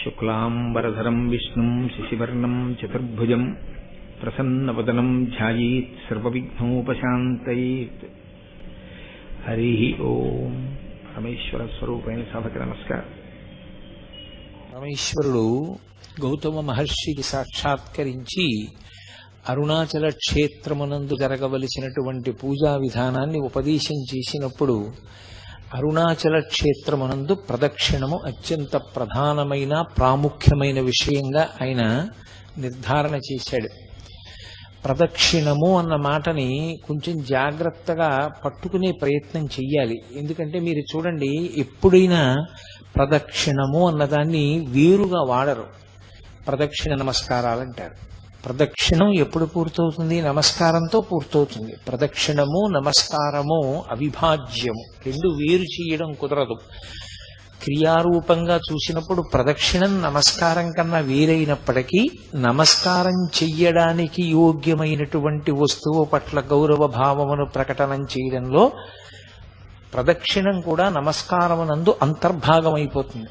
శుక్లాంబరధరం విష్ణుం శశివర్ణం చతుర్భుజం ప్రసన్నవదనం ధ్యాయేత్ సర్వవిఘ్నోపశాంతయేత్. హరి ఓం. పరమేశ్వర స్వరూపైన సభకి నమస్కారం. పరమేశ్వరుడు గౌతమ మహర్షికి సాక్షాత్కరించి అరుణాచల క్షేత్రమునందు జరగవలసినటువంటి పూజా విధానాన్ని ఉపదేశం చేసినప్పుడు అరుణాచల క్షేత్రమునందు ప్రదక్షిణము అత్యంత ప్రధానమైన ప్రాముఖ్యమైన విషయంగా ఆయన నిర్ధారణ చేశాడు. ప్రదక్షిణము అన్న మాటని కొంచెం జాగ్రత్తగా పట్టుకునే ప్రయత్నం చెయ్యాలి. ఎందుకంటే మీరు చూడండి, ఎప్పుడైనా ప్రదక్షిణము అన్నదాన్ని వేరుగా వాడరు. ప్రదక్షిణ నమస్కారాలు అంటారు. ప్రదక్షిణం ఎప్పుడు పూర్తవుతుంది? నమస్కారంతో పూర్తవుతుంది. ప్రదక్షిణము నమస్కారము అవిభాజ్యము, రెండు వేరు చేయడం కుదరదు. క్రియారూపంగా చూసినప్పుడు ప్రదక్షిణం నమస్కారం కన్నా వేరైనప్పటికీ నమస్కారం చెయ్యడానికి యోగ్యమైనటువంటి వస్తువు పట్ల గౌరవ భావమును ప్రకటనం చేయడంలో ప్రదక్షిణం కూడా నమస్కారమునందు అంతర్భాగమైపోతుంది.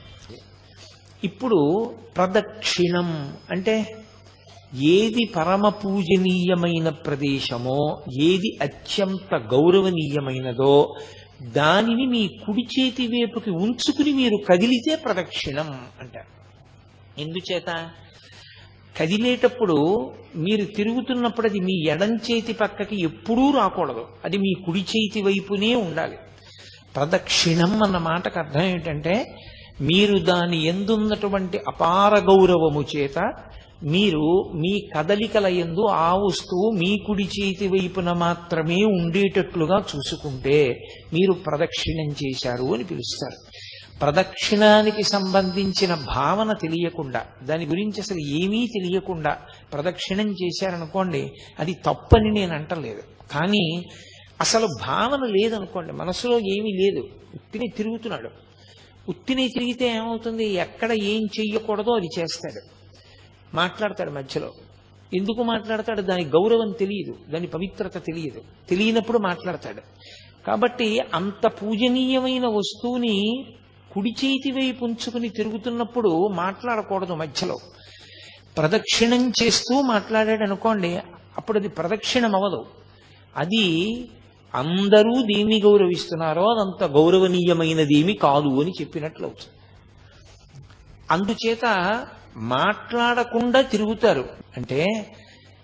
ఇప్పుడు ప్రదక్షిణం అంటే ఏది పరమ పూజనీయమైన ప్రదేశమో, ఏది అత్యంత గౌరవనీయమైనదో దానిని మీ కుడి చేతి వైపుకి ఉంచుకుని మీరు కదిలితే ప్రదక్షిణం అంటారు. ఎందుచేత? కదిలేటప్పుడు మీరు తిరుగుతున్నప్పుడు అది మీ ఎడం చేతి పక్కకి ఎప్పుడూ రాకూడదు, అది మీ కుడి చేతి వైపునే ఉండాలి. ప్రదక్షిణం అన్న మాటకు అర్థం ఏమిటంటే, మీరు దాని యందున్నటువంటి అపార గౌరవము చేత మీరు మీ కదలికల యందు ఆ వస్తువు మీ కుడి చేతి వైపున మాత్రమే ఉండేటట్లుగా చూసుకుంటే మీరు ప్రదక్షిణం చేశారు అని పిలుస్తారు. ప్రదక్షిణానికి సంబంధించిన భావన తెలియకుండా, దాని గురించి అసలు ఏమీ తెలియకుండా ప్రదక్షిణం చేశారనుకోండి, అది తప్పని నేను అంటలేదు. కానీ అసలు భావన లేదనుకోండి, మనసులో ఏమీ లేదు, ఉత్తిని తిరుగుతున్నాడు. ఉత్తిని తిరిగితే ఏమవుతుంది? ఎక్కడ ఏం చెయ్యకూడదో అది చేస్తాడు, మాట్లాడతాడు. మధ్యలో ఎందుకు మాట్లాడతాడు? దాని గౌరవం తెలియదు, దాని పవిత్రత తెలియదు. తెలియనప్పుడు మాట్లాడతాడు. కాబట్టి అంత పూజనీయమైన వస్తువుని కుడి చేతి వైపు ఉంచుకుని తిరుగుతున్నప్పుడు మాట్లాడకూడదు మధ్యలో. ప్రదక్షిణం చేస్తూ మాట్లాడాడు అనుకోండి, అప్పుడు అది ప్రదక్షిణం అవ్వదు. అది అందరూ దేన్ని గౌరవిస్తున్నారో అదంత గౌరవనీయమైనదేమి కాదు అని చెప్పినట్లు అవుతుంది. అందుచేత మాట్లాడకుండా తిరుగుతారు. అంటే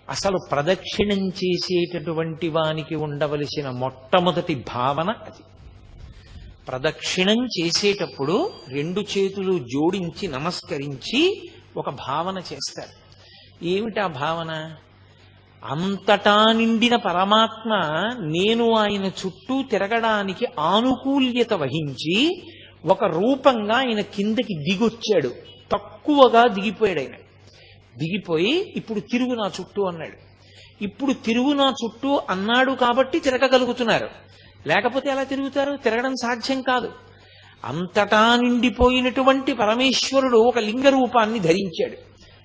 అసలు ప్రదక్షిణం చేసేటటువంటి వానికి ఉండవలసిన మొట్టమొదటి భావన అది. ప్రదక్షిణం చేసేటప్పుడు రెండు చేతులు జోడించి నమస్కరించి ఒక భావన చేస్తారు. ఏమిటా భావన? అంతటా నిండిన పరమాత్మ నేను ఆయన చుట్టూ తిరగడానికి ఆనుకూల్యత వహించి ఒక రూపంగా ఆయన కిందకి దిగొచ్చాడు. తక్కువగా దిగిపోయాడు. ఆయన దిగిపోయి ఇప్పుడు తిరుగు నా చుట్టూ అన్నాడు. ఇప్పుడు తిరుగు నా చుట్టూ అన్నాడు కాబట్టి తిరగగలుగుతున్నారు, లేకపోతే ఎలా తిరుగుతారు? తిరగడం సాధ్యం కాదు. అంతటా నిండిపోయినటువంటి పరమేశ్వరుడు ఒక లింగ రూపాన్ని ధరించాడు.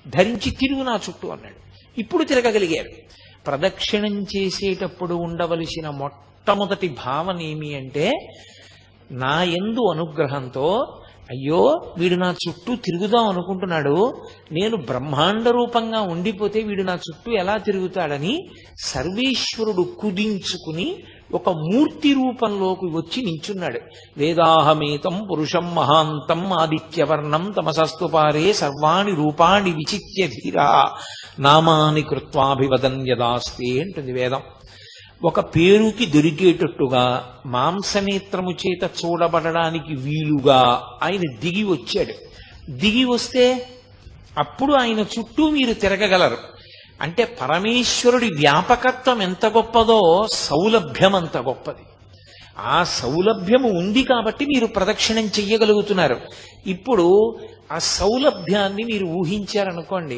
ధరించి తిరుగు నా చుట్టూ అన్నాడు. ఇప్పుడు తిరగగలిగారు. ప్రదక్షిణం చేసేటప్పుడు ఉండవలసిన మొట్టమొదటి భావన ఏమి అంటే, నా యందు అనుగ్రహంతో అయ్యో వీడు నా చుట్టూ తిరుగుదాం అనుకుంటున్నాడు, నేను బ్రహ్మాండ రూపంగా ఉండిపోతే వీడు నా చుట్టూ ఎలా తిరుగుతాడని సర్వేశ్వరుడు కుదించుకుని ఒక మూర్తి రూపంలోకి వచ్చి నించున్నాడు. వేదాహమేతం పురుషం మహాంతం ఆదిత్యవర్ణం తమసస్తు పారే సర్వాణి రూపాణి విచిత్య ధీరా నామాని కృత్వాభివదన్ యదాస్తే అంటుంది వేదం. ఒక పేరుకి దొరికేటట్టుగా మాంసనేత్రము చేత చూడబడడానికి వీలుగా ఆయన దిగి వచ్చాడు. దిగి వస్తే అప్పుడు ఆయన చుట్టూ మీరు తిరగగలరు. అంటే పరమేశ్వరుడి వ్యాపకత్వం ఎంత గొప్పదో సౌలభ్యం అంత గొప్పది. ఆ సౌలభ్యము ఉంది కాబట్టి మీరు ప్రదక్షిణం చెయ్యగలుగుతున్నారు. ఇప్పుడు ఆ సౌలభ్యాన్ని మీరు ఊహించారనుకోండి,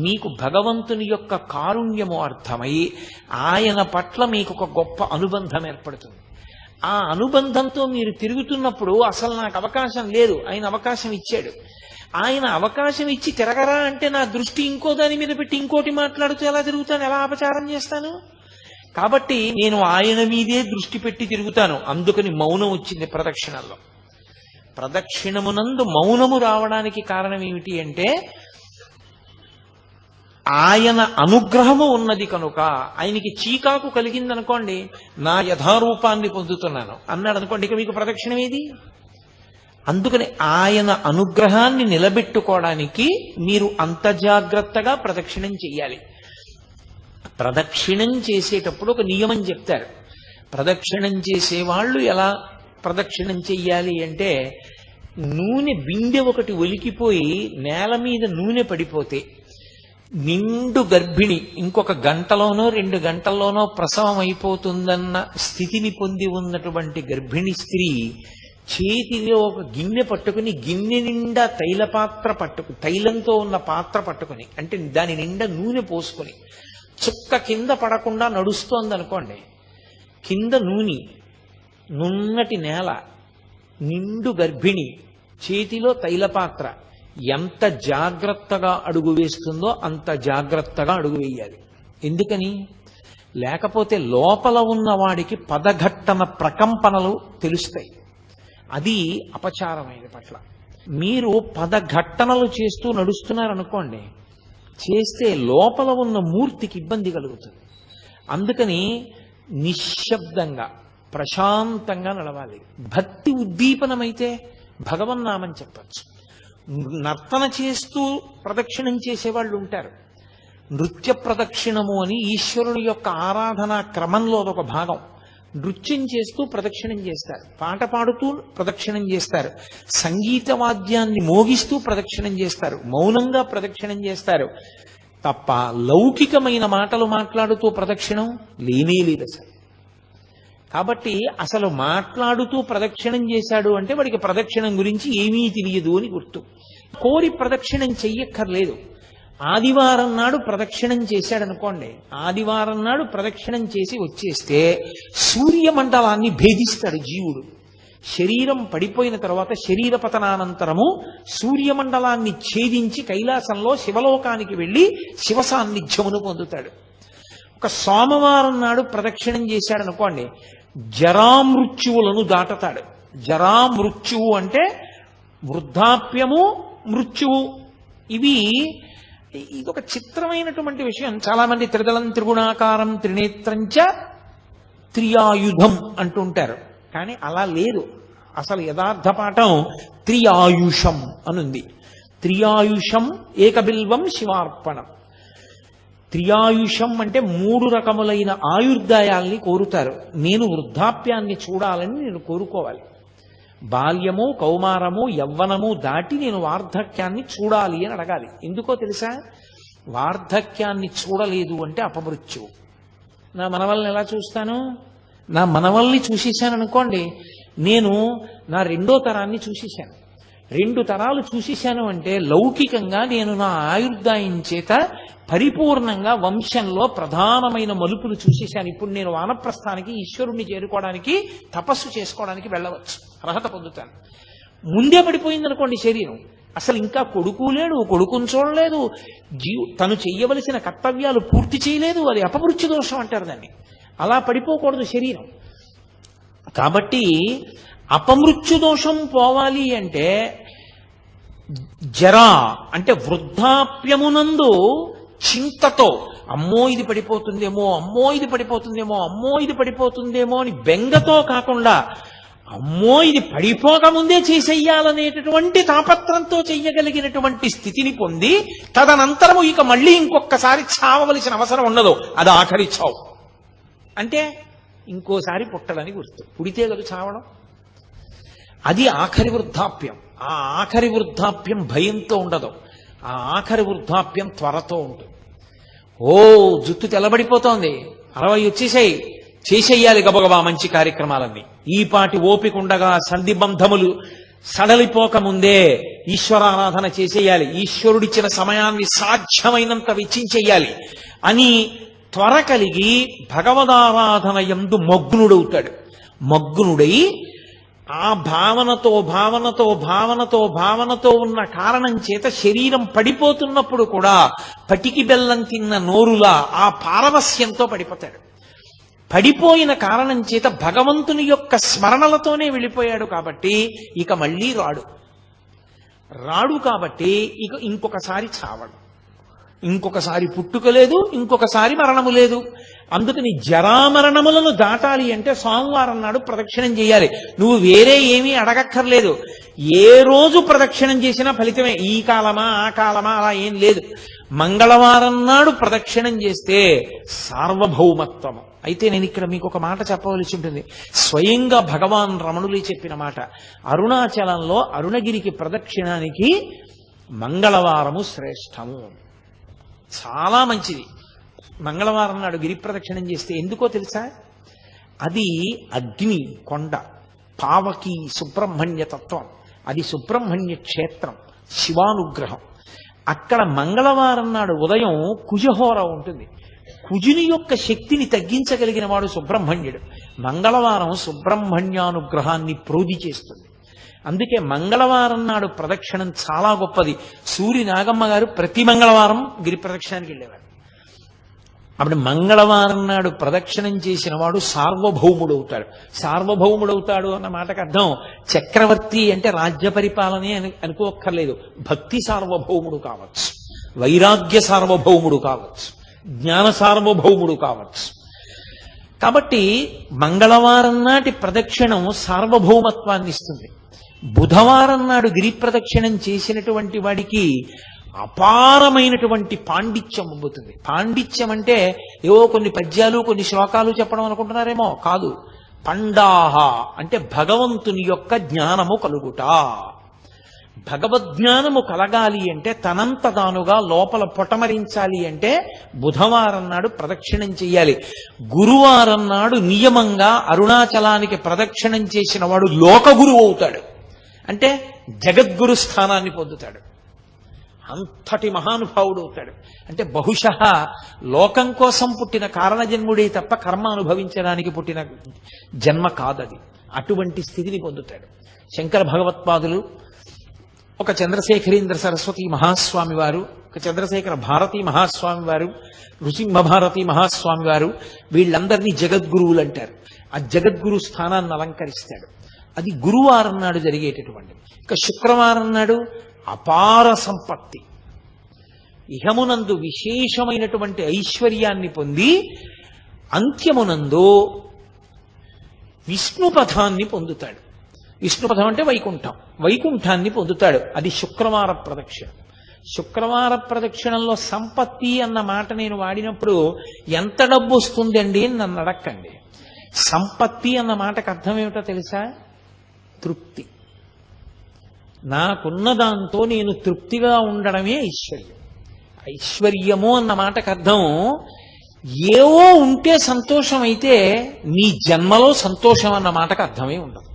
మీకు భగవంతుని యొక్క కారుణ్యము అర్థమై ఆయన పట్ల మీకు ఒక గొప్ప అనుబంధం ఏర్పడుతుంది. ఆ అనుబంధంతో మీరు తిరుగుతున్నప్పుడు అసలు నాకు అవకాశం లేదు, ఆయన అవకాశం ఇచ్చాడు. ఆయన అవకాశం ఇచ్చి తిరగరా అంటే నా దృష్టి ఇంకో దాని మీద పెట్టి ఇంకోటి మాట్లాడుతూ ఎలా తిరుగుతాను, ఎలా అపచారం చేస్తాను? కాబట్టి నేను ఆయన మీదే దృష్టి పెట్టి తిరుగుతాను. అందుకని మౌనం వచ్చింది ప్రదక్షిణల్లో. ప్రదక్షిణమునందు మౌనము రావడానికి కారణం ఏమిటి అంటే ఆయన అనుగ్రహము ఉన్నది కనుక. ఆయనకి చీకాకు కలిగిందనుకోండి, నా యథారూపాన్ని పొందుతున్నాను అన్నాడు అనుకోండి, ఇక మీకు ప్రదక్షిణం ఏది? అందుకని ఆయన అనుగ్రహాన్ని నిలబెట్టుకోవడానికి మీరు అంత జాగ్రత్తగా ప్రదక్షిణం చెయ్యాలి. ప్రదక్షిణం చేసేటప్పుడు ఒక నియమం చెప్తారు. ప్రదక్షిణం చేసేవాళ్ళు ఎలా ప్రదక్షిణం చెయ్యాలి అంటే, నూనె బిందె ఒకటి ఒలికిపోయి నేల మీద నూనె పడిపోతే నిండు గర్భిణి ఇంకొక గంటలోనో 2 గంటల్లోనో ప్రసవం అయిపోతుందన్న స్థితిని పొంది ఉన్నటువంటి గర్భిణీ స్త్రీ చేతిలో ఒక గిన్నె పట్టుకుని, గిన్నె నిండా తైలంతో ఉన్న పాత్ర పట్టుకుని, అంటే దాని నిండా నూనె పోసుకుని చుక్క కింద పడకుండా నడుస్తోంది అనుకోండి, కింద నూనె, నున్నటి నేల, నిండు గర్భిణి, చేతిలో తైలపాత్ర, ఎంత జాగ్రత్తగా అడుగు వేస్తుందో అంత జాగ్రత్తగా అడుగు వేయాలి. ఎందుకని? లేకపోతే లోపల ఉన్న వాడికి పదఘట్టన ప్రకంపనలు తెలుస్తాయి. అది అపచారమైన పట్ల. మీరు పదఘట్టనలు చేస్తూ నడుస్తున్నారనుకోండి, చేస్తే లోపల ఉన్న మూర్తికి ఇబ్బంది కలుగుతుంది. అందుకని నిశ్శబ్దంగా ప్రశాంతంగా నడవాలి. భక్తి ఉద్దీపనమైతే భగవన్నామని చెప్పచ్చు. నర్తన చేస్తూ ప్రదక్షిణం చేసేవాళ్ళు ఉంటారు. నృత్య ప్రదక్షిణము అని ఈశ్వరుని యొక్క ఆరాధనా క్రమంలో ఒక భాగం. నృత్యం చేస్తూ ప్రదక్షిణం చేస్తారు, పాట పాడుతూ ప్రదక్షిణం చేస్తారు, సంగీత వాద్యాన్ని మోగిస్తూ ప్రదక్షిణం చేస్తారు, మౌనంగా ప్రదక్షిణం చేస్తారు. తప్ప లౌకికమైన మాటలు మాట్లాడుతూ ప్రదక్షిణం లేనే లేదు అసలు. కాబట్టి అసలు మాట్లాడుతూ ప్రదక్షిణం చేశాడు అంటే వాడికి ప్రదక్షిణం గురించి ఏమీ తెలియదు అని గుర్తు. కోరి ప్రదక్షిణం చెయ్యక్కర్లేదు. ఆదివారం నాడు ప్రదక్షిణం చేశాడనుకోండి, ఆదివారం నాడు ప్రదక్షిణం చేసి వచ్చేస్తే సూర్యమండలాన్ని భేదిస్తాడు జీవుడు. శరీరం పడిపోయిన తర్వాత శరీర పతనానంతరము సూర్యమండలాన్ని ఛేదించి కైలాసంలో శివలోకానికి వెళ్ళి శివ సాన్నిధ్యమును పొందుతాడు. ఒక సోమవారం నాడు ప్రదక్షిణం చేశాడనుకోండి, జరామృత్యువులను దాటతాడు. జరామృత్యువు అంటే వృద్ధాప్యము, మృత్యువు. ఇదొక చిత్రమైనటువంటి విషయం. చాలా మంది త్రిదళం త్రిగుణాకారం త్రినేత్రంచ త్రియాయుధం అంటుంటారు, కానీ అలా లేదు. అసలు యథార్థ పాఠం త్రియాయుషం అనుంది. త్రియాయుషం ఏకబిల్వం శివార్పణం. త్రియాయుషం అంటే 3 రకములైన ఆయుర్దాయాల్ని కోరుతారు. నేను వృద్ధాప్యాన్ని చూడాలని నేను కోరుకోవాలి. బాల్యము, కౌమారము, యవ్వనము దాటి నేను వార్ధక్యాన్ని చూడాలి అని అడగాలి. ఎందుకో తెలుసా? వార్ధక్యాన్ని చూడలేదు అంటే అపమృత్యువు. నా మనవల్ని ఎలా చూస్తాను? నా మనవల్ని చూసేశాను అనుకోండి, నేను నా 2వ తరాన్ని చూసేశాను. 2 తరాలు చూసేశాను అంటే లౌకికంగా నేను నా ఆయుర్దాయం చేత పరిపూర్ణంగా వంశంలో ప్రధానమైన మలుపులు చూసేశాను. ఇప్పుడు నేను వానప్రస్థానికి, ఈశ్వరుణ్ణి చేరుకోవడానికి, తపస్సు చేసుకోవడానికి వెళ్ళవచ్చు, అర్హత పొందుతాను. ముందే పడిపోయింది అనుకోండి శరీరం, అసలు ఇంకా కొడుకు లేడు, కొడుకుని చూడలేదు, తను చెయ్యవలసిన కర్తవ్యాలు పూర్తి చేయలేదు, అది అపమృత్యు దోషం అంటారు దాన్ని. అలా పడిపోకూడదు శరీరం. కాబట్టి అపమృత్యు దోషం పోవాలి అంటే జరా అంటే వృద్ధాప్యమునందు చింతతో అమ్మో ఇది పడిపోతుందేమో, అమ్మో ఇది పడిపోతుందేమో, అమ్మో ఇది పడిపోతుందేమో అని బెంగతో కాకుండా, అమ్మో ఇది పడిపోకముందే చేసేయాలనేటటువంటి తాపత్రంతో చెయ్యగలిగినటువంటి స్థితిని పొంది తదనంతరము ఇక మళ్ళీ ఇంకొకసారి చావవలసిన అవసరం ఉండదు. అది ఆఖరి చావు. అంటే ఇంకోసారి పుట్టడని గుర్తు. పుడితే కదా చావడం. అది ఆఖరి వృద్ధాప్యం. ఆ ఆఖరి వృద్ధాప్యం భయంతో ఉండదు, ఆ ఆఖరి వృద్ధాప్యం త్వరతో ఉంటుంది. ఓ జుట్టు తెల్లబడిపోతోంది, 60 వచ్చేసాయి, చేసేయాలి గబగబా మంచి కార్యక్రమాలన్నీ. ఈపాటి ఓపిక ఉండగా సంధిబంధములు సడలిపోకముందే ఈశ్వరారాధన చేసేయాలి, ఈశ్వరుడిచ్చిన సమయాన్ని సాధ్యమైనంత వెచ్చించేయాలి అని త్వర కలిగి భగవదారాధన యందు మగ్నుడవుతాడు. మగ్నుడై ఆ భావనతో ఉన్న కారణం చేత శరీరం పడిపోతున్నప్పుడు కూడా పటికి బెల్లం తిన్న నోరులా ఆ పారవస్యంతో పడిపోతాడు. పడిపోయిన కారణం చేత భగవంతుని యొక్క స్మరణలతోనే వెళ్ళిపోయాడు కాబట్టి ఇక మళ్ళీ రాడు కాబట్టి ఇక ఇంకొకసారి చావడు, ఇంకొకసారి పుట్టుక లేదు, ఇంకొకసారి మరణము లేదు. అందుకని జరామరణములను దాటాలి అంటే సోమవారం నాడు ప్రదక్షిణం చేయాలి. నువ్వు వేరే ఏమీ అడగక్కర్లేదు. ఏ రోజు ప్రదక్షిణం చేసినా ఫలితమే. ఈ కాలమా ఆ కాలమా అలా ఏం లేదు. మంగళవారం నాడు ప్రదక్షిణం చేస్తే సార్వభౌమత్వము. అయితే నేను ఇక్కడ మీకు ఒక మాట చెప్పవలసి ఉంటుంది. స్వయంగా భగవాన్ రమణులే చెప్పిన మాట. అరుణాచలంలో అరుణగిరికి ప్రదక్షిణానికి మంగళవారము శ్రేష్టము, చాలా మంచిది. మంగళవారం నాడు గిరి ప్రదక్షిణం చేస్తే ఎందుకో తెలుసా? అది అగ్ని కొండ, పావకి సుబ్రహ్మణ్య తత్వం, అది సుబ్రహ్మణ్య క్షేత్రం, శివానుగ్రహం. అక్కడ మంగళవారం నాడు ఉదయం కుజహోర ఉంటుంది. కుజుని యొక్క శక్తిని తగ్గించగలిగిన వాడు సుబ్రహ్మణ్యుడు. మంగళవారం సుబ్రహ్మణ్యానుగ్రహాన్ని ప్రోధి చేస్తుంది. అందుకే మంగళవారం నాడు ప్రదక్షిణం చాలా గొప్పది. సూరి నాగమ్మ గారు ప్రతి మంగళవారం గిరి ప్రదక్షిణానికి వెళ్ళేవారు. అప్పుడు మంగళవారం నాడు ప్రదక్షిణం చేసిన వాడు సార్వభౌముడవుతాడు. సార్వభౌముడవుతాడు అన్న మాటకు అర్థం చక్రవర్తి అంటే రాజ్య పరిపాలనే అనుకోక్కర్లేదు. భక్తి సార్వభౌముడు కావచ్చు, వైరాగ్య సార్వభౌముడు కావచ్చు, జ్ఞాన సార్వభౌముడు కావచ్చు. కాబట్టి మంగళవారం నాటి ప్రదక్షిణం సార్వభౌమత్వాన్ని ఇస్తుంది. బుధవారం నాడు గిరి ప్రదక్షిణం చేసినటువంటి వాడికి అపారమైనటువంటి పాండిత్యం అబ్బుతుంది. పాండిత్యం అంటే ఏవో కొన్ని పద్యాలు కొన్ని శ్లోకాలు చెప్పడం అనుకుంటున్నారేమో, కాదు. పండాహ అంటే భగవంతుని యొక్క జ్ఞానము కలుగుట. భగవద్జ్ఞానము కలగాలి అంటే తనంత తానుగా లోపల పొటమరించాలి అంటే బుధవారం నాడు ప్రదక్షిణం చెయ్యాలి. గురువారం నాడు నియమంగా అరుణాచలానికి ప్రదక్షిణం చేసిన వాడు లోకగురువు అవుతాడు. అంటే జగద్గురు స్థానాన్ని పొందుతాడు. అంతటి మహానుభావుడు అవుతాడు. అంటే బహుశః లోకం కోసం పుట్టిన కారణజన్ముడే తప్ప కర్మ అనుభవించడానికి పుట్టిన జన్మ కాదది. అటువంటి స్థితిని పొందుతాడు. శంకర భగవత్పాదులు, ఒక చంద్రశేఖరేంద్ర సరస్వతి మహాస్వామి వారు, ఒక చంద్రశేఖర భారతీ మహాస్వామి వారు, నృసింహ భారతీ మహాస్వామి వారు, వీళ్ళందరినీ జగద్గురువులు అంటారు. ఆ జగద్గురు స్థానాన్ని అలంకరిస్తాడు. అది గురువారం నాడు జరిగేటటువంటిది. ఇక శుక్రవారం నాడు అపార సంపత్తి, ఇహమునందు విశేషమైనటువంటి ఐశ్వర్యాన్ని పొంది అంత్యమునందు విష్ణుపథాన్ని పొందుతాడు. విష్ణుపథం అంటే వైకుంఠం, వైకుంఠాన్ని పొందుతాడు. అది శుక్రవార ప్రదక్షిణ. శుక్రవార ప్రదక్షిణంలో సంపత్తి అన్న మాట నేను వాడినప్పుడు ఎంత డబ్బు వస్తుందండి అని నన్ను అడక్కండి. సంపత్తి అన్న మాటకు అర్థం ఏమిటో తెలుసా? తృప్తి. నాకున్న దాంతో నేను తృప్తిగా ఉండడమే ఐశ్వర్యం. ఐశ్వర్యము అన్న మాటకు అర్థం ఏవో ఉంటే సంతోషం అయితే నీ జన్మలో సంతోషం అన్న మాటకు అర్థమే ఉండదు.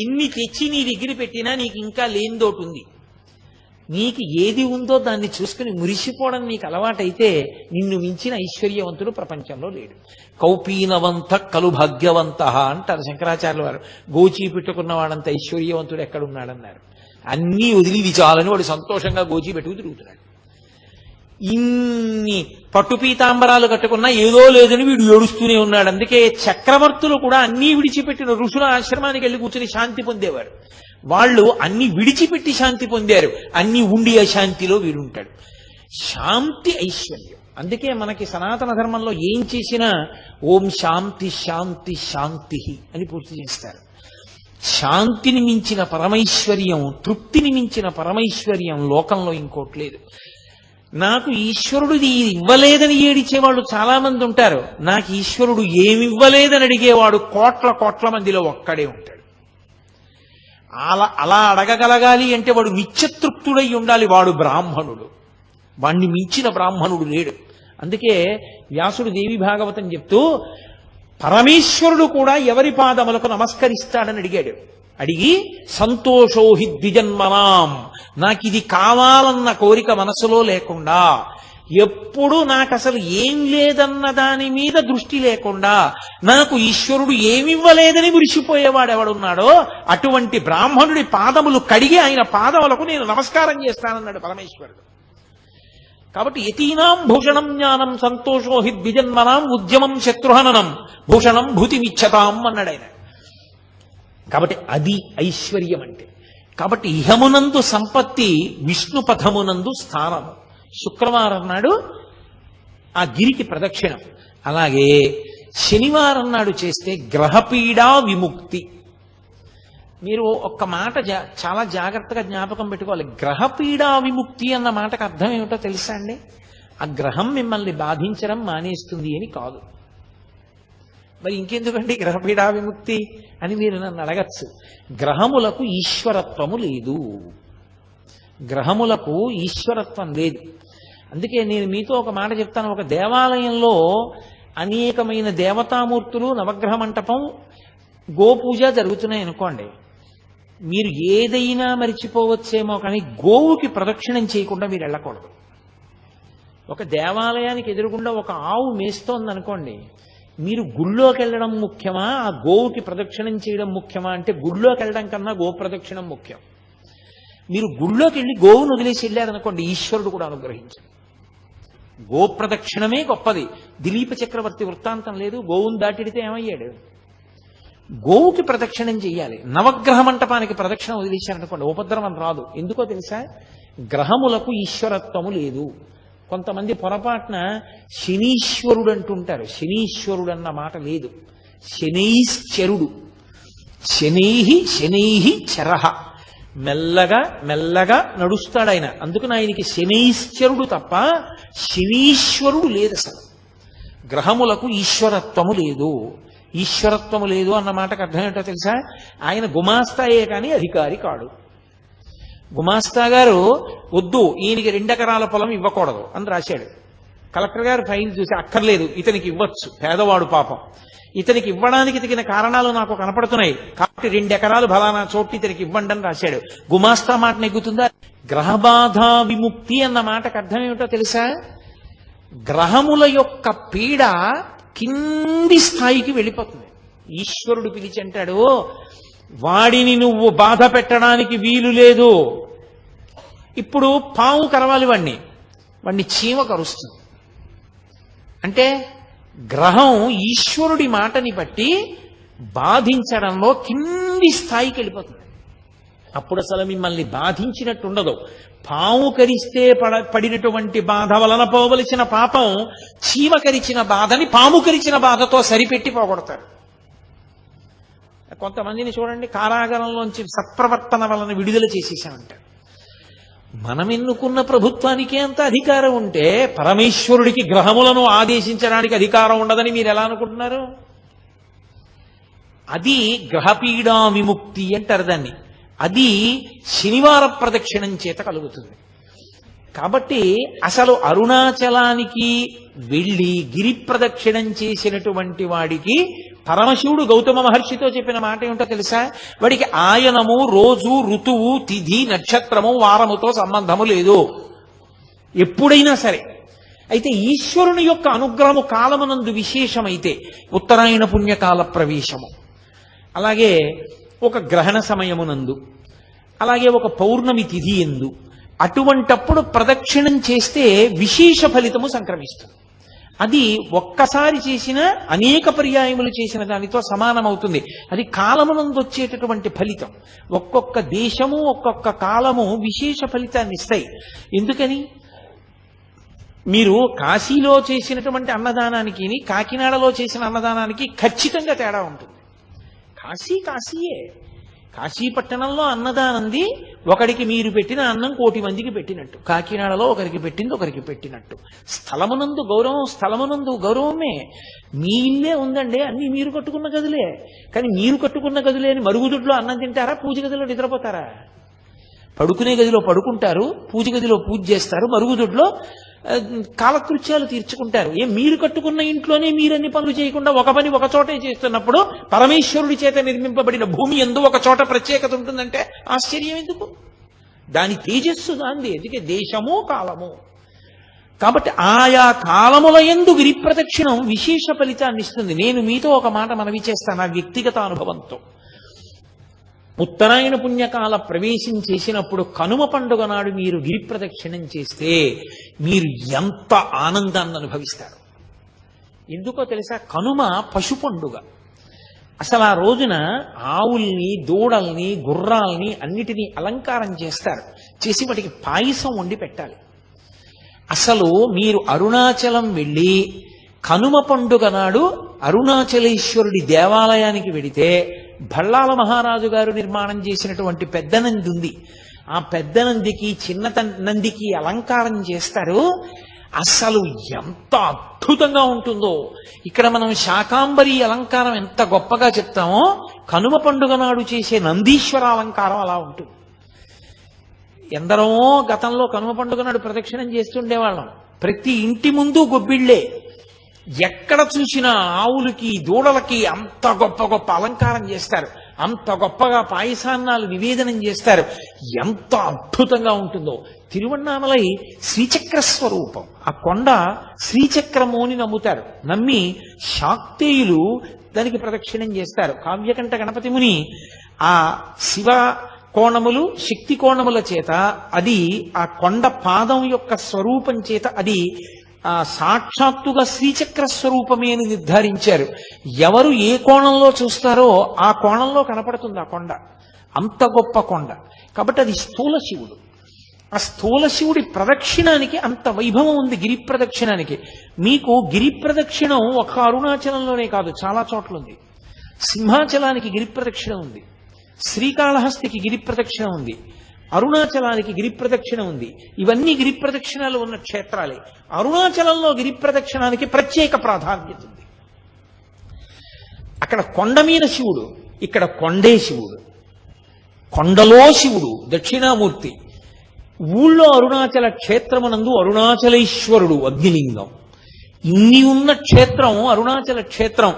ఎన్ని తెచ్చి నీ దగ్గర పెట్టినా నీకు ఇంకా లేనిదోటి ఉంది. నీకు ఏది ఉందో దాన్ని చూసుకుని మురిసిపోవడం నీకు అలవాటైతే నిన్ను మించిన ఐశ్వర్యవంతుడు ప్రపంచంలో లేడు. కౌపీనవంత కలు భాగ్యవంత అంటారు శంకరాచార్యుల వారు. గోచి పెట్టుకున్నవాడంత ఐశ్వర్యవంతుడు ఎక్కడున్నాడన్నారు. అన్నీ వదిలి విచాలని వాడు సంతోషంగా గోచి పెట్టుకు తిరుగుతున్నాడు. ఇన్ని పట్టు పీతాంబరాలు కట్టుకున్నా ఏదో లేదని వీడు ఏడుస్తూనే ఉన్నాడు. అందుకే చక్రవర్తులు కూడా అన్నీ విడిచిపెట్టిన ఋషుల ఆశ్రమానికి వెళ్ళి కూర్చుని శాంతి పొందేవారు. వాళ్ళు అన్ని విడిచిపెట్టి శాంతి పొందారు. అన్ని ఉండి అశాంతిలో వీడుంటాడు. శాంతి ఐశ్వర్యం. అందుకే మనకి సనాతన ధర్మంలో ఏం చేసినా ఓం శాంతి శాంతి శాంతి అని పూర్తి చేస్తారు. శాంతిని మించిన పరమైశ్వర్యం, తృప్తిని మించిన పరమైశ్వర్యం లోకంలో ఇంకోటి లేదు. నాకు ఈశ్వరుడు ఇవ్వలేదని ఏడిచేవాళ్ళు చాలా మంది ఉంటారు. నాకు ఈశ్వరుడు ఏమివ్వలేదని అడిగేవాడు కోట్ల కోట్ల మందిలో ఒక్కడే ఉంటాడు. అలా అడగగలగాలి అంటే వాడు నిత్యతృప్తుడై ఉండాలి. వాడు బ్రాహ్మణుడు. వాణ్ణి మించిన బ్రాహ్మణుడు లేడు. అందుకే వ్యాసుడు దేవి భాగవతం చెప్తూ పరమేశ్వరుడు కూడా ఎవరి పాదములకు నమస్కరిస్తాడని అడిగాడు. అడిగి సంతోషోహి ద్విజన్మనాం, నాకు ఇది కావాలన్న కోరిక మనసులో లేకుండా, ఎప్పుడు నాకు అసలు ఏం లేదన్న దాని మీద దృష్టి లేకుండా నాకు ఈశ్వరుడు ఏమివ్వలేదని మురిసిపోయేవాడు ఎవడున్నాడో అటువంటి బ్రాహ్మణుడి పాదములు కడిగి ఆయన పాదములకు నేను నమస్కారం చేస్తానన్నాడు పరమేశ్వరుడు. కాబట్టి యతీనాం భూషణం జ్ఞానం సంతోషో హి ద్విజన్మనాం ఉద్యమం శత్రుహననం భూషణం భూతిమిచ్చతాం అన్నాడు ఆయన. కాబట్టి అది ఐశ్వర్యం అంటే. కాబట్టి ఇహమునందు సంపత్తి, విష్ణు పథమునందు స్థానము. శుక్రవారం నాడు ఆ గిరికి ప్రదక్షిణం. అలాగే శనివారం నాడు చేస్తే గ్రహపీడా విముక్తి. మీరు ఒక్క మాట చాలా జాగ్రత్తగా జ్ఞాపకం పెట్టుకోవాలి. గ్రహపీడా విముక్తి అన్న మాటకు అర్థం ఏమిటో తెలుసా అండి? ఆ గ్రహం మిమ్మల్ని బాధించడం మానేస్తుంది అని కాదు. మరి ఇంకెందుకండి గ్రహపీడా విముక్తి అని మీరు నన్ను అడగచ్చు. గ్రహములకు ఈశ్వరత్వము లేదు. గ్రహములకు ఈశ్వరత్వం లేదు. అందుకే నేను మీతో ఒక మాట చెప్తాను. ఒక దేవాలయంలో అనేకమైన దేవతామూర్తులు, నవగ్రహ మంటపం, గోపూజ జరుగుతున్నాయి అనుకోండి. మీరు ఏదైనా మరిచిపోవచ్చేమో కానీ గోవుకి ప్రదక్షిణం చేయకుండా మీరు వెళ్ళకూడదు. ఒక దేవాలయానికి ఎదురుగుండా ఒక ఆవు మేస్తోంది అనుకోండి, మీరు గుళ్ళోకి వెళ్ళడం ముఖ్యమా, ఆ గోవుకి ప్రదక్షిణం చేయడం ముఖ్యమా అంటే గుళ్ళోకి వెళ్ళడం కన్నా గో ప్రదక్షిణం ముఖ్యం. మీరు గుళ్ళోకి వెళ్ళి గోవును వదిలేసి వెళ్ళారనుకోండి, ఈశ్వరుడు కూడా అనుగ్రహించాడు. గో ప్రదక్షిణమే గొప్పది. దిలీప చక్రవర్తి వృత్తాంతం లేదు, గోవును దాటిడితే ఏమయ్యాడు? గోవుకి ప్రదక్షిణం చెయ్యాలి. నవగ్రహ మంటపానికి ప్రదక్షిణం వదిలేశారనుకోండి, ఉపద్రవం రాదు. ఎందుకో తెలుసా? గ్రహములకు ఈశ్వరత్వము లేదు. కొంతమంది పొరపాటున శనీశ్వరుడు అంటుంటారు. శనీశ్వరుడు అన్న మాట లేదు. శనైశ్చరుడు. శనైహి చరహ. మెల్లగా మెల్లగా నడుస్తాడు ఆయన. అందుకని ఆయనకి శనైశ్చరుడు తప్ప శనీశ్వరుడు లేదు. అసలు గ్రహములకు ఈశ్వరత్వము లేదు. ఈశ్వరత్వము లేదు అన్న మాటకు అర్థం ఏంటో తెలుసా? ఆయన గుమాస్తాయే కానీ అధికారి కాడు. గుమాస్తా గారు వద్దు, ఈయనకి 2 ఎకరాల పొలం ఇవ్వకూడదు అని రాశాడు. కలెక్టర్ గారు ఫైల్ చూసి అక్కర్లేదు, ఇతనికి ఇవ్వచ్చు, పేదవాడు పాపం, ఇతనికి ఇవ్వడానికి తగిన కారణాలు నాకు కనపడుతున్నాయి కాబట్టి 2 ఎకరాలు ఫలానా చోటు ఇతనికి ఇవ్వండి అని రాశాడు. గుమాస్తా మాట నెగ్గుతుందా? గ్రహబాధ విముక్తి అన్న మాటకు అర్థం ఏమిటో తెలుసా? గ్రహముల యొక్క పీడ కింది స్థాయికి వెళ్ళిపోతుంది. ఈశ్వరుడు పిలిచి అంటాడు, వాడిని నువ్వు బాధ పెట్టడానికి వీలు లేదు. ఇప్పుడు పాము కరవాలి వాణ్ణి చీమ కరుస్తుంది. అంటే గ్రహం ఈశ్వరుడి మాటని బట్టి బాధించడంలో కింది స్థాయికి వెళ్ళిపోతుంది. అప్పుడు అసలు మిమ్మల్ని బాధించినట్టు ఉండదు. పాము కరిస్తే పడినటువంటి బాధ వలన పోవలసిన పాపం చీమ కరిచిన బాధని పాము కరిచిన బాధతో సరిపెట్టి పోగొడతారు. కొంతమందిని చూడండి, కారాగారంలోంచి సత్ప్రవర్తన వలన విడుదల చేసేసామంటారు. మనం ఎన్నుకున్న ప్రభుత్వానికే అంత అధికారం ఉంటే పరమేశ్వరుడికి గ్రహములను ఆదేశించడానికి అధికారం ఉండదని మీరు ఎలా అనుకుంటున్నారు? అది గ్రహపీడా విముక్తి అంటారు దాన్ని. అది శనివార ప్రదక్షిణం చేత కలుగుతుంది. కాబట్టి అసలు అరుణాచలానికి వెళ్ళి గిరి ప్రదక్షిణం చేసినటువంటి వాడికి పరమశివుడు గౌతమ మహర్షితో చెప్పిన మాట ఏమిటో తెలుసా? వాడికి ఆయనము, రోజు, ఋతువు, తిథి, నక్షత్రము, వారముతో సంబంధము లేదు ఎప్పుడైనా సరే. అయితే ఈశ్వరుని యొక్క అనుగ్రహము కాలమునందు విశేషమైతే ఉత్తరాయణ పుణ్యకాల ప్రవేశము, అలాగే ఒక గ్రహణ సమయమునందు, అలాగే ఒక పౌర్ణమి తిథి ఎందు, అటువంటప్పుడు ప్రదక్షిణం చేస్తే విశేష ఫలితము సంక్రమిస్తుంది. అది ఒక్కసారి చేసిన అనేక పర్యాయములు చేసిన దానితో సమానమవుతుంది. అది కాలమునందు వచ్చేటటువంటి ఫలితం. ఒక్కొక్క దేశము, ఒక్కొక్క కాలము విశేష ఫలితాన్ని ఇస్తాయి. ఎందుకని? మీరు కాశీలో చేసినటువంటి అన్నదానానికి, కాకినాడలో చేసిన అన్నదానానికి ఖచ్చితంగా తేడా ఉంటుంది. కాశీయే. కాశీ పట్టణంలో అన్నదానంది ఒకడికి మీరు పెట్టిన అన్నం 1,000,000 మందికి పెట్టినట్టు, కాకినాడలో ఒకరికి పెట్టింది ఒకరికి పెట్టినట్టు. స్థలమునందు గౌరవమే. మీ ఇల్లే ఉందండి, అన్ని మీరు కట్టుకున్న గదులే. కానీ మీరు కట్టుకున్న గదులే అని మరుగుదొడ్లో అన్నం తింటారా? పూజ గదిలో నిద్రపోతారా? పడుకునే గదిలో పడుకుంటారు, పూజ గదిలో పూజ చేస్తారు, మరుగుదొడ్లో కాలకృత్యాలు తీర్చుకుంటారు. మీరు కట్టుకున్న ఇంట్లోనే మీరన్ని పనులు చేయకుండా ఒక పని ఒక చోటే చేస్తున్నప్పుడు పరమేశ్వరుడి చేత నిర్మింపబడిన భూమి యందు ఒక చోట ప్రత్యేకత ఉంటుందంటే ఆశ్చర్యం ఎందుకు? దాని తేజస్సు దాంది. అందుకే దేశము కాలము. కాబట్టి ఆయా కాలముల యందు గిరి ప్రదక్షిణం విశేష ఫలితాన్ని ఇస్తుంది. నేను మీతో ఒక మాట మనవి చేస్తాను, నా వ్యక్తిగత అనుభవంతో. ఉత్తరాయణ పుణ్యకాల ప్రవేశం చేసినప్పుడు కనుమ పండుగ నాడు మీరు గిరి ప్రదక్షిణం చేస్తే మీరు ఎంత ఆనందాన్ని అనుభవిస్తారు. ఎందుకో తెలుసా? కనుమ పశు పండుగ. అసలు ఆ రోజున ఆవుల్ని, దూడల్ని, గుర్రాల్ని అన్నిటినీ అలంకారం చేస్తారు. చేసి వాటికి పాయసం వండి పెట్టాలి. అసలు మీరు అరుణాచలం వెళ్ళి కనుమ పండుగ నాడు అరుణాచలేశ్వరుడి దేవాలయానికి వెడితే భళ్ళాల మహారాజు గారు నిర్మాణం చేసినటువంటి పెద్ద నంది ఉంది. ఆ పెద్ద నందికి, చిన్న నందికి అలంకారం చేస్తారు. అసలు ఎంత అద్భుతంగా ఉంటుందో. ఇక్కడ మనం శాకాంబరి అలంకారం ఎంత గొప్పగా చెప్తామో, కనుమ పండుగ నాడు చేసే నందీశ్వర అలంకారం అలా ఉంటుంది. ఎందరో గతంలో కనుమ పండుగ నాడు ప్రదక్షిణం చేస్తుండేవాళ్ళం. ప్రతి ఇంటి ముందు గొబ్బిళ్లే. ఎక్కడ చూసినా ఆవులకి, దూడలకి అంత గొప్ప గొప్ప అలంకారం చేస్తారు. అంత గొప్పగా పాయసాన్నాలు నివేదనం చేస్తారు. ఎంత అద్భుతంగా ఉంటుందో. తిరువణ్ణామలై శ్రీచక్ర స్వరూపం. ఆ కొండ శ్రీచక్రము అని నమ్ముతారు. నమ్మి శాక్తేయులు దానికి ప్రదక్షిణం చేస్తారు. కావ్యకంఠ గణపతి ముని ఆ శివ కోణములు, శక్తి కోణముల చేత అది ఆ కొండ పాదం యొక్క స్వరూపం చేత అది సాక్షాత్తుగా శ్రీచక్ర స్వరూపమే అని నిర్ధారించారు. ఎవరు ఏ కోణంలో చూస్తారో ఆ కోణంలో కనపడుతుంది ఆ కొండ. అంత గొప్ప కొండ. కాబట్టి అది స్థూల శివుడు. ఆ స్థూల శివుడి ప్రదక్షిణానికి అంత వైభవం ఉంది. గిరి ప్రదక్షిణానికి మీకు గిరి ప్రదక్షిణం ఒక అరుణాచలంలోనే కాదు, చాలా చోట్ల ఉంది. సింహాచలానికి గిరి ప్రదక్షిణ ఉంది, శ్రీకాళహస్తికి గిరి ప్రదక్షిణ ఉంది, అరుణాచలానికి గిరి ప్రదక్షిణ ఉంది. ఇవన్నీ గిరి ప్రదక్షిణాలు ఉన్న క్షేత్రాలే. అరుణాచలంలో గిరి ప్రదక్షిణానికి ప్రత్యేక ప్రాధాన్యత ఉంది. అక్కడ కొండ మీద శివుడు, ఇక్కడ కొండే శివుడు. కొండలో శివుడు దక్షిణామూర్తి. ఊళ్ళో అరుణాచల క్షేత్రమునందు అరుణాచలేశ్వరుడు అగ్నిలింగం. ఇన్ని ఉన్న క్షేత్రం అరుణాచల క్షేత్రం.